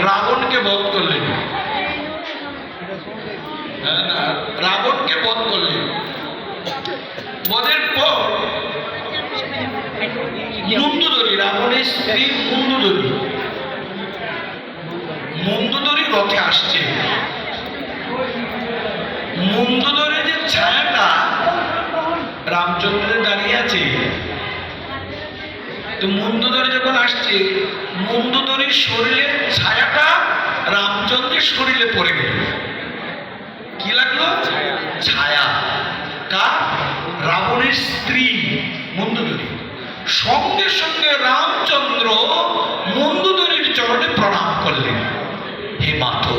রাবণকে বধ করলেন। রাবণকে বধ করলেন। বধের পর মন্দোদরী, রাবণের স্ত্রী মন্দোদরী রথে আসছে। মন্দোদরের যে ছায়াটা রামচন্দ্রের দাঁড়িয়ে আছে, তো মন্দোদরী যখন আসছে, মন্দোদরীর শরীরের ছায়াটা রামচন্দ্রের শরীরে পড়ে গেল। কি লাগলো? ছায়া। কার? রাবণের স্ত্রী মন্দোদরী। সঙ্গে সঙ্গে রামচন্দ্র মন্দোদরীর চরণে প্রণাম করলেন। হে মাতো,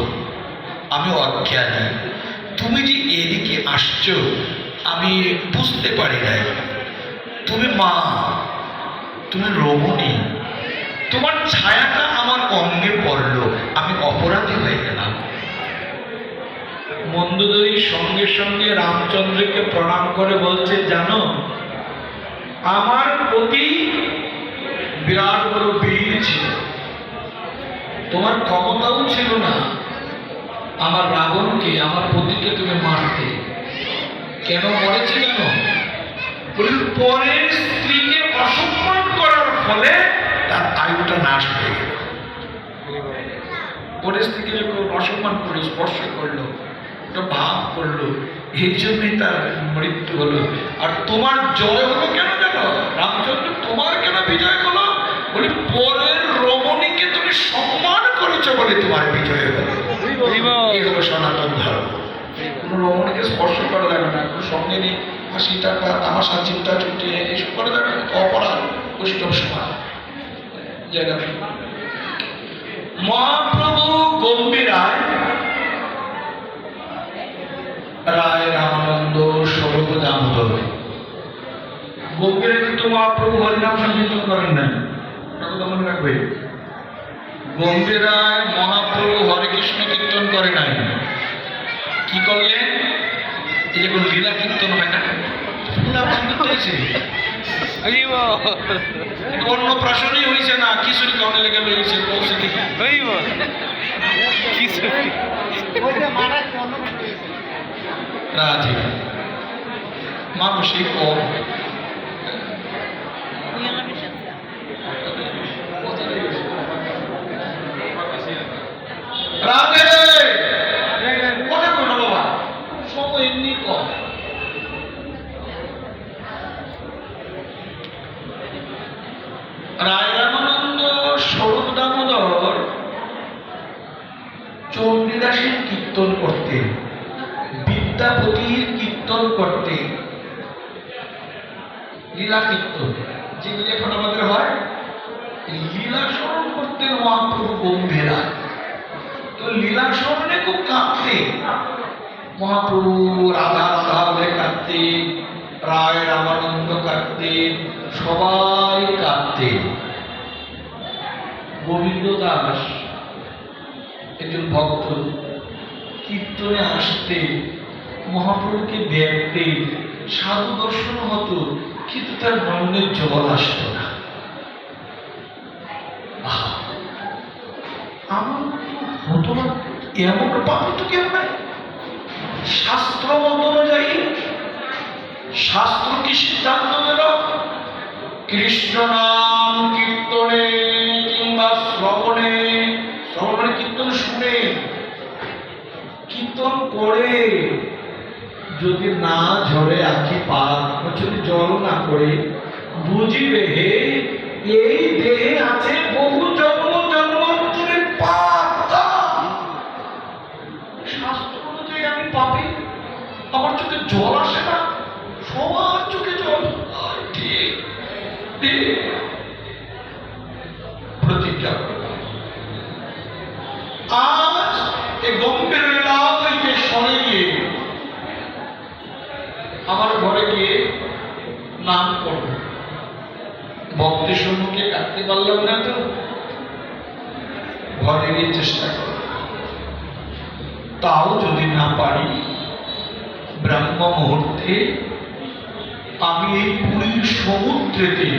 আমি অজ্ঞানী, তুমি যে এদিকে আসছো আমি বুঝতে পারি নাই। তুমি মা, তুমি রমণী, তোমার ছায়াটা আমার অঙ্গে পড়ল, আমি অপরাধী হয়ে গেলাম। মন্দোদরী সঙ্গে সঙ্গে রামচন্দ্রকে প্রণাম করে বলছে, জানো আমার প্রতি বিরাট বড় বীর ছিল, তোমার ক্ষমতাও ছিল না আমার রাবণকে, আমার পতিকে তুমি মারতে। কেন মরেছে জানো? পরের স্ত্রীকে অসম্মান করার ফলে তার আয়ুটা নাশ হয়ে গেল। পরের স্ত্রীকে যখন অসম্মান করলো, স্পর্শ করলো, ওটা ভাব করলো, এই জন্যই তার মৃত্যু হলো। আর তোমার জয় হলো কেন জানো? রামচন্দ্র, তোমার কেন বিজয় হলো? বলি পরের রমণীকে তুমি সম্মান করেছো বলে তোমার বিজয় হলো। এই হলো সনাতন ধর্ম। কোনো রমণীকে স্পর্শ করা যাবে না, কোনো সঙ্গে নেই হাসিটা বা তামাশা চিন্তা ছুটি এইসব করা যাবে না, অপরাধ, বৈষ্ণব সমাজ জায়গা। মহাপ্রভু গম্ভীরায় রায় রামানন্দ স্বরূপ দামোদর। গম্ভীরে কিন্তু মহাপ্রভু হরিনাম সংকীর্তন করেন নাই, ওটা মনে রাখবে। গম্ভীরায় মহাপ্রভু হরে কৃষ্ণ কীর্তন করে নাই। কি করলেন? এই যে কোনো লীলা কীর্তন হয় না, অন্নপ্রাশনই হয়েছে না, খিচুড়ি কাউনে লেগে হয়েছে, পৌঁছে দিকে রাধে। মানুষই কম, রাধে সময় এমনি কম। রায় রামানন্দ স্বরূপ দামোদর চণ্ডীদাসের কীর্তন করতেন, বিদ্যাপতির কীর্তন করতেন, লীলা কীর্তন যেগুলি এখন আমাদের হয়, লীলা স্মরণ করতেন মহাপ্রভু গম্ভীরায়। তো লীলা স্মরণে খুব কাঁদতেন মহাপ্রভু, রাধা রাধা বলে কাঁদতেন, রায় রামানন্দ কাঁদতেন, সবাই কাঁদতেন। গোবিন্দ দাস একজন ভক্ত, কীর্তনে আসতেন, মহাপ্রভুকে দেখতেন, সাধু দর্শন হতো, কিন্তু তার নয়নের জল আসত না। আমার হতো না, এমন পাপি তো কেউ নাই। শাস্ত্র মত অনুযায়ী শাস্ত্র কি সিদ্ধান্ত দিল? কৃষ্ণ নাম কীর্তনে কিংবা শ্রবণে, শ্রবণে কীর্তন শুনে, কীর্তন করে যদি না ঝরে আখি পাক, যদি জল না করে, বুঝিবে হে এই দেহে আছে বহু জন্ম জন্মান্তরের পাপ। শাস্ত্র অনুযায়ী আমি পাপি, আমার চোখে জল আসে না, সবার চোখে জল। ঠিক প্রতিজ্ঞা করলাম, আজ এই গম্ভীর লীলা থেকে সরে গিয়ে আমার ঘরে গিয়ে নাম করব। ভক্তের সম্মুখে কাটতে পারলাম না, তো ঘরে গিয়ে চেষ্টা করব। তাও যদি না পারি, ব্রাহ্ম মুহূর্তে আমি এই পুরীর সমুদ্রেতে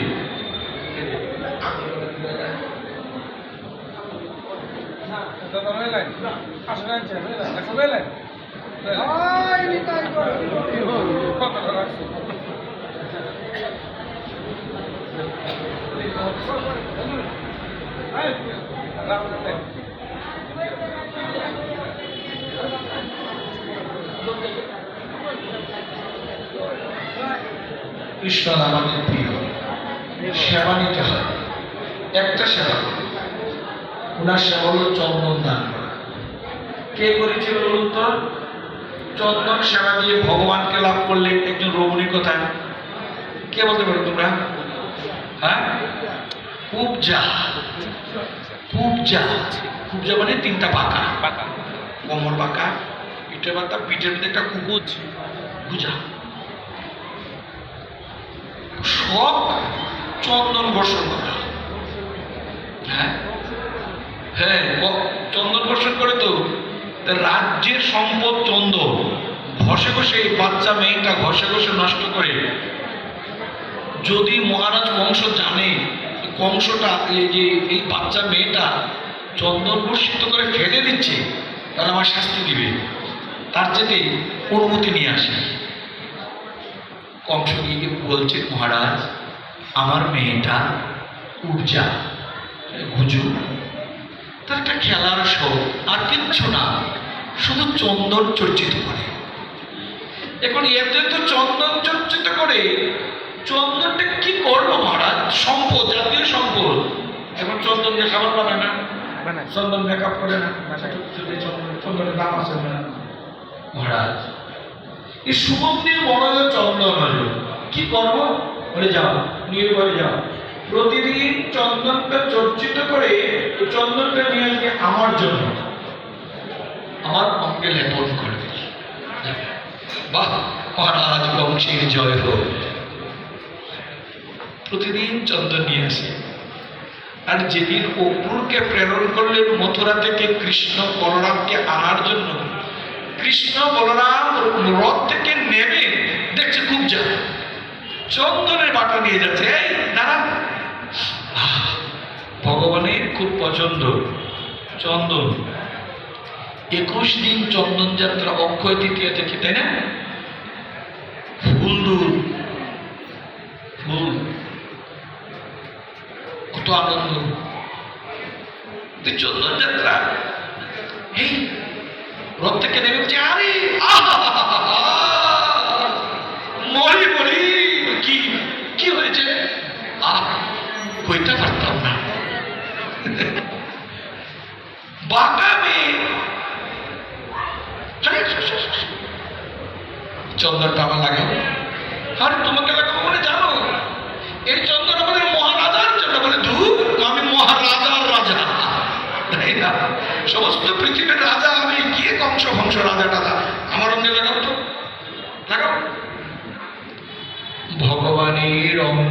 কৃষ্ণ আমাদের প্রিয়, সেবা নিতে হয়। একটা সেবা ওনার সেবা হলো চন্দন দান করা। কে করেছিল বলুন তো? চন্দন সেবা দিয়ে ভগবানকে লাভ করলেন একজন রমণীর কথা কে বলতে পারো তোমরা? হ্যাঁ, কুবজা। কুবজা, কুবজা মানে তিনটা পাকা, কোমর বাঁকা, পিঠে বাঁকা, পিঠের মধ্যে একটা কুকুজ গুজা, সব চন্দন বর্ষণ করা। হ্যাঁ হ্যাঁ, চন্দন বর্ষণ করে তো রাজ্যের সম্পদ চন্দন ঘষে ঘষে বাচ্চা মেয়েটা ঘষে ঘষে নষ্ট করে। যদি মহারাজ কংস জানে কংসটা এই যে এই বাচ্চা মেয়েটা চন্দন বর্ষিত করে ফেলে দিচ্ছে, তাহলে আমার শাস্তি দিবে, তার যেতে অনুমতি নিয়ে আসে। কংস গিয়ে বলছে, মহারাজ আমার মেয়েটা উর্জা গুজু, তার একটা খেলার শখ, আর কিচ্ছু না, শুধু চন্দন চর্চিত করে। এখন এতে তো চন্দন চর্চিত করে, চন্দনটা কি করবো মহারাজ? সম্পদ, জাতীয় সম্পদ। এখন চন্দন দিয়ে খাবার বানায় না, চন্দন মেকআপ করে না, চন্দনের দাম আছে না মহারাজ। এই সুগন্ধির বড় চন্দন হলো, কি করবো? বলে যাও, নিয়ে ঘরে যাও, প্রতিদিন চন্দনটা চর্চিত করে চন্দনটা নিয়ে আসবে আমার জন্য, আমার অঙ্গে লেপন করবে। বাহ, মহারাজ বংশের জয় হোক। প্রতিদিন চন্দন নিয়ে আসে। আর যেদিন অক্রূরকে প্রেরণ করলেন মথুরা থেকে কৃষ্ণ বলরামকে আনার জন্য, কৃষ্ণ বলরাম রথ থেকে নেমে দেখছে খুব যা চন্দনের বাটা নিয়ে যাচ্ছে। এই দাঁড়া, ভগবানের খুব পছন্দ চন্দন। 21 দিন চন্দন যাত্রা, অক্ষয় তৃতীয়া থেকে, তাই না? ফুল দুল, ফুল, কত আনন্দ চন্দন যাত্রা। এই রথ থেকে নেমে বলছে, আরে মরি মরি, কি কি হয়েছে? কইতে পারতাম না, বাঁকা মেয়ে। চন্দনটা আমার লাগাবো, আর তোমাকে লাগাবো বলে জানো এই চন্দন আমাদের মহারাজার জন্য। বলে ধূপ, আমি মহারাজার রাজা, তাই না? সমস্ত পৃথিবীর রাজা আমি, গিয়ে কংস বংশ রাজা টাজা আমার অঙ্গে লাগাবো, তো লাগাবো। ভগবানের অঙ্গে